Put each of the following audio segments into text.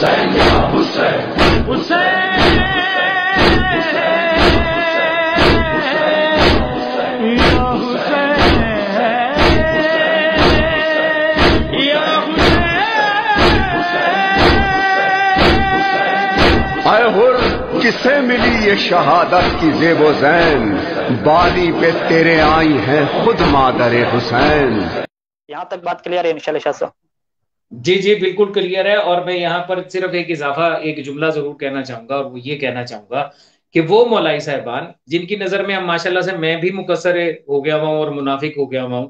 حسین یا حسین حسین اے ہر کسے ملی یہ شہادت کی زیب و زین، بالی پہ تیرے آئی ہیں خود مادر حسین۔ یہاں تک بات کلیئر ہے انشاءاللہ شاہ صاحب؟ جی جی بالکل کلیئر ہے، اور میں یہاں پر صرف ایک اضافہ ایک جملہ ضرور کہنا چاہوں گا، اور وہ یہ کہنا چاہوں گا کہ وہ مولائی صاحبان جن کی نظر میں ماشاءاللہ سے میں بھی مقصر ہو گیا ہوا ہوں اور منافق ہو گیا ہوا ہوں،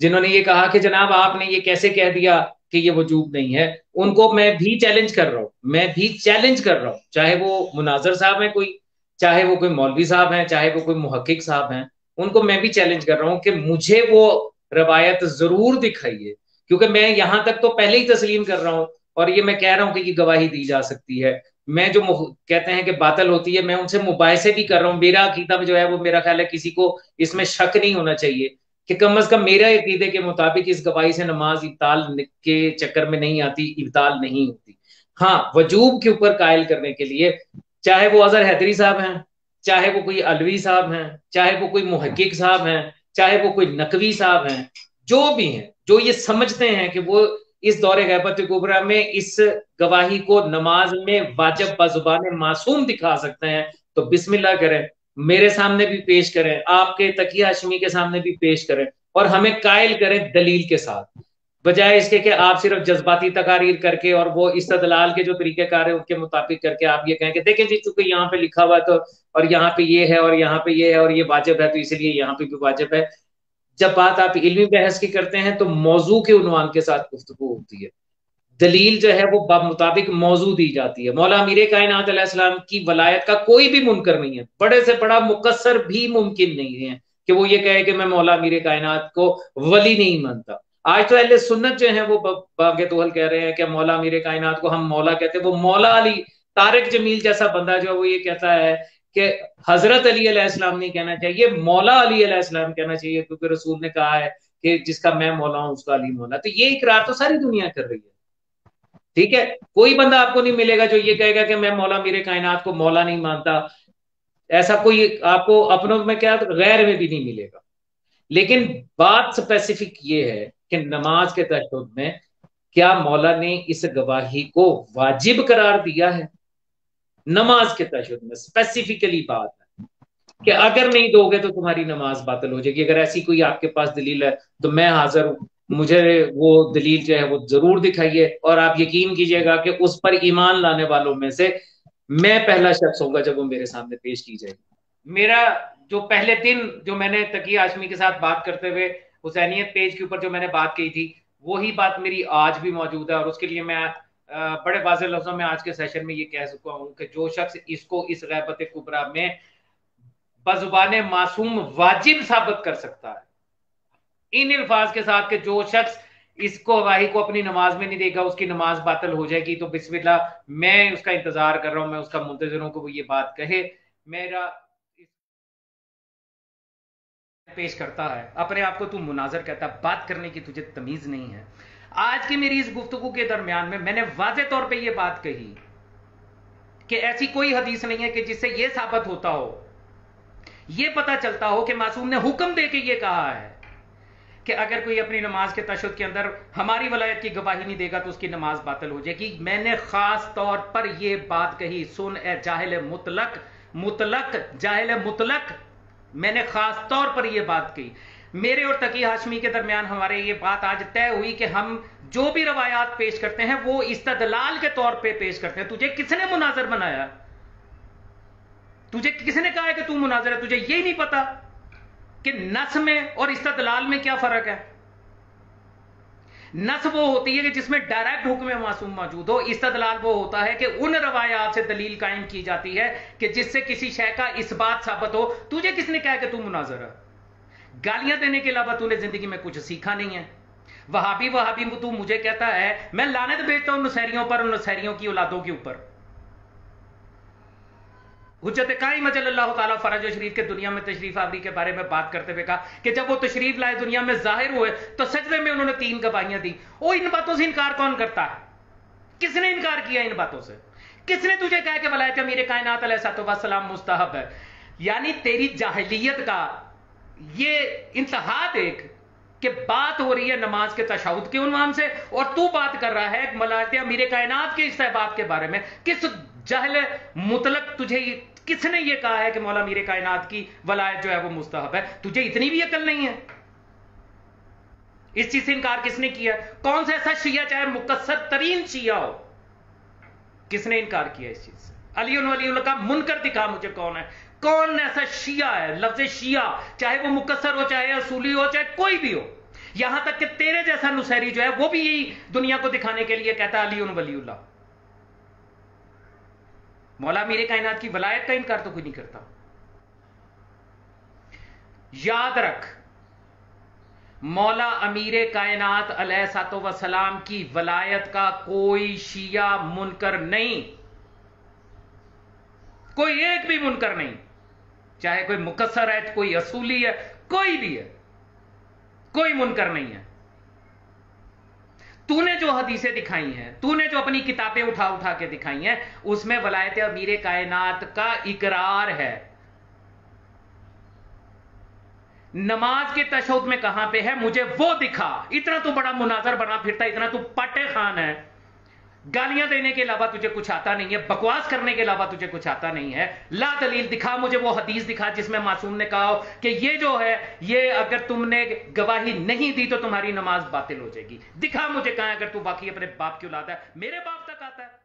جنہوں نے یہ کہا کہ جناب آپ نے یہ کیسے کہہ دیا کہ یہ وجوب نہیں ہے، ان کو میں بھی چیلنج کر رہا ہوں، میں بھی چیلنج کر رہا ہوں، چاہے وہ مناظر صاحب ہیں کوئی، چاہے وہ کوئی مولوی صاحب ہیں، چاہے وہ کوئی محقق صاحب ہیں، ان کو میں بھی چیلنج کر رہا ہوں کہ مجھے وہ روایت ضرور دکھائیے، کیونکہ میں یہاں تک تو پہلے ہی تسلیم کر رہا ہوں، اور یہ میں کہہ رہا ہوں کہ یہ گواہی دی جا سکتی ہے۔ میں جو کہتے ہیں کہ باطل ہوتی ہے، میں ان سے مباحثے بھی کر رہا ہوں، میرا عقیدہ جو ہے وہ میرا خیال ہے کسی کو اس میں شک نہیں ہونا چاہیے کہ کم از کم میرے عقیدے کے مطابق اس گواہی سے نماز ابطال کے چکر میں نہیں آتی، ابطال نہیں ہوتی۔ ہاں وجوب کے اوپر قائل کرنے کے لیے چاہے وہ اظہر حیدری صاحب ہیں، چاہے وہ کوئی علوی صاحب ہیں، چاہے وہ کوئی محقق صاحب ہیں، چاہے وہ کوئی نقوی صاحب ہیں، جو بھی ہیں، جو یہ سمجھتے ہیں کہ وہ اس دور غیبت کبریٰ میں اس گواہی کو نماز میں واجب بزبان معصوم دکھا سکتے ہیں، تو بسم اللہ کریں، میرے سامنے بھی پیش کریں، آپ کے تقی ہاشمی کے سامنے بھی پیش کریں، اور ہمیں قائل کریں دلیل کے ساتھ، بجائے اس کے کہ آپ صرف جذباتی تقاریر کر کے اور وہ استدلال کے جو طریقہ کار ہے ان کے مطابق کر کے آپ یہ کہیں کہ دیکھیں جی چونکہ یہاں پہ لکھا ہوا ہے تو، اور یہاں پہ یہ ہے، اور یہاں پہ یہ ہے، اور یہ واجب ہے تو اس لیے یہاں پہ بھی واجب ہے۔ جب بات آپ علمی بحث کی کرتے ہیں تو موضوع کے عنوان کے ساتھ گفتگو ہوتی ہے، دلیل جو ہے وہ مطابق موضوع دی جاتی ہے۔ مولا امیر کائنات علیہ السلام کی ولایت کا کوئی بھی منکر نہیں ہے، بڑے سے بڑا مقصر بھی ممکن نہیں ہے کہ وہ یہ کہے کہ میں مولا امیر کائنات کو ولی نہیں مانتا۔ آج تو اہل سنت جو ہیں وہ باغ توحل کہہ رہے ہیں کہ مولا امیر کائنات کو ہم مولا کہتے ہیں، وہ مولا علی طارق جمیل جیسا بندہ جو ہے وہ یہ کہتا ہے کہ حضرت علی علیہ السلام نہیں کہنا چاہیے، مولا علی علیہ السلام کہنا چاہیے، کیونکہ رسول نے کہا ہے کہ جس کا میں مولا ہوں اس کا علی مولا۔ تو یہ اقرار تو ساری دنیا کر رہی ہے، ٹھیک ہے؟ کوئی بندہ آپ کو نہیں ملے گا جو یہ کہے گا کہ میں مولا امیر کائنات کو مولا نہیں مانتا، ایسا کوئی آپ کو اپنوں میں کیا غیر میں بھی نہیں ملے گا۔ لیکن بات سپیسیفک یہ ہے کہ نماز کے تشہد میں کیا مولا نے اس گواہی کو واجب قرار دیا ہے؟ نماز کے تشہد میں سپیسیفکلی بات ہے کہ اگر نہیں دو گے تو تمہاری نماز باطل ہو جائے گی۔ اگر ایسی کوئی آپ کے پاس دلیل ہے تو میں حاضر ہوں، مجھے وہ دلیل جو ہے وہ ضرور دکھائیے، اور آپ یقین کیجئے گا کہ اس پر ایمان لانے والوں میں سے میں پہلا شخص ہوں گا جب وہ میرے سامنے پیش کی جائے گی۔ میرا جو پہلے دن جو میں نے تقی ہاشمی کے ساتھ بات کرتے ہوئے حسینیت پیج کے اوپر جو میں نے بات کی تھی، وہی بات میری آج بھی موجود ہے، اور اس کے لیے میں بڑے واضح لفظوں میں آج کے سیشن میں یہ کہہ سکتا ہوں کہ جو شخص اس کو اس غیبت کبریٰ میں بزبان معصوم واجب ثابت کر سکتا ہے ان الفاظ کے ساتھ کہ جو شخص اس کو گواہی کو اپنی نماز میں نہیں دے گا اس کی نماز باطل ہو جائے گی، تو بسم اللہ، میں اس کا انتظار کر رہا ہوں، میں اس کا منتظر ہوں کہ وہ یہ بات کہے۔ میرا پیش کرتا ہے اپنے آپ کو تو مناظر کہتا ہے، بات کرنے کی تجھے تمیز نہیں ہے۔ آج کی میری اس گفتگو کے درمیان میں نے واضح طور پہ یہ بات کہی کہ ایسی کوئی حدیث نہیں ہے کہ جس سے یہ ثابت ہوتا ہو، یہ پتا چلتا ہو کہ معصوم نے حکم دے کے یہ کہا ہے کہ اگر کوئی اپنی نماز کے تشہد کے اندر ہماری ولایت کی گواہی نہیں دے گا تو اس کی نماز باطل ہو جائے گی۔ میں نے خاص طور پر یہ بات کہی، سن اے جاہل مطلق، مطلق جاہل مطلق، میں نے خاص طور پر یہ بات کہی۔ میرے اور تقی ہاشمی کے درمیان ہمارے یہ بات آج طے ہوئی کہ ہم جو بھی روایات پیش کرتے ہیں وہ استدلال کے طور پہ پیش کرتے ہیں۔ تجھے کس نے مناظر بنایا؟ تجھے کس نے کہا ہے کہ تو مناظر ہے؟ تجھے یہی نہیں پتا کہ نص میں اور استدلال میں کیا فرق ہے؟ نص وہ ہوتی ہے کہ جس میں ڈائریکٹ حکم معصوم موجود ہو، استدلال وہ ہوتا ہے کہ ان روایات سے دلیل قائم کی جاتی ہے کہ جس سے کسی شے کا اثبات ثابت ہو۔ تجھے کس نے کہا کہ تو مناظر ہے؟ گالیاں دینے کے علاوہ تو نے زندگی میں کچھ سیکھا نہیں ہے۔ وہابی تو مجھے کہتا ہے، میں لعنت بھیجتا ہوں نصیریوں پر اور نصیریوں کی اولادوں کے اوپر۔ حجت قائم اجل اللہ تعالیٰ فرج و شریف کے دنیا میں تشریف آوری کے بارے میں بات کرتے ہوئے کہا کہ جب وہ تشریف لائے دنیا میں ظاہر ہوئے تو سجدے میں انہوں نے 3 گواہیاں دی۔ وہ ان باتوں سے انکار کون کرتا ہے؟ کس نے انکار کیا ان باتوں سے؟ کس نے تجھے کہا کہ ولایت امیر کائنات علیہ الصلوۃ والسلام مستحب ہے؟ یعنی تیری جاہلیت کا یہ انتہا دیکھ کہ بات ہو رہی ہے نماز کے تشہد کے عنوان سے، اور تو بات کر رہا ہے ولایت امیر کائنات کے استحباب کے بارے میں۔ کس جہل مطلق تجھے کس نے یہ کہا ہے کہ مولا امیر کائنات کی ولایت جو ہے وہ مستحب ہے؟ تجھے اتنی بھی عقل نہیں ہے؟ اس چیز سے انکار کس نے کیا؟ کون سا ایسا شیعہ، چاہے مقصر ترین شیعہ ہو، کس نے انکار کیا اس چیز سے؟ علی ولی اللہ کا منکر دکھا مجھے کون ہے، کون ایسا شیعہ ہے؟ لفظ شیعہ چاہے وہ مقصر ہو، چاہے اصولی ہو، چاہے کوئی بھی ہو، یہاں تک کہ تیرے جیسا نصیری جو ہے وہ بھی یہی دنیا کو دکھانے کے لیے کہتا ہے علی ولی اللہ۔ مولا امیر کائنات کی ولایت کا انکار تو کوئی نہیں کرتا۔ یاد رکھ، مولا امیر کائنات علیہ الصلوۃ والسلام کی ولایت کا کوئی شیعہ منکر نہیں، کوئی ایک بھی منکر نہیں، چاہے کوئی مقصر ہے، کوئی اصولی ہے، کوئی بھی ہے، کوئی منکر نہیں ہے۔ تو نے جو حدیثیں دکھائی ہیں، تو نے جو اپنی کتابیں اٹھا اٹھا کے دکھائی ہیں، اس میں ولایت امیر کائنات کا اقرار ہے۔ نماز کے تشہد میں کہاں پہ ہے مجھے وہ دکھا۔ اتنا تو بڑا مناظر بنا پھرتا، اتنا تو پٹے خان ہے، گالیاں دینے کے علاوہ تجھے کچھ آتا نہیں ہے، بکواس کرنے کے علاوہ تجھے کچھ آتا نہیں ہے۔ لا دلیل دکھا مجھے، وہ حدیث دکھا جس میں معصوم نے کہا ہو کہ یہ جو ہے، یہ اگر تم نے گواہی نہیں دی تو تمہاری نماز باطل ہو جائے گی۔ دکھا مجھے کہاں، اگر تو باقی اپنے باپ کی اولاد ہے، میرے باپ تک آتا ہے۔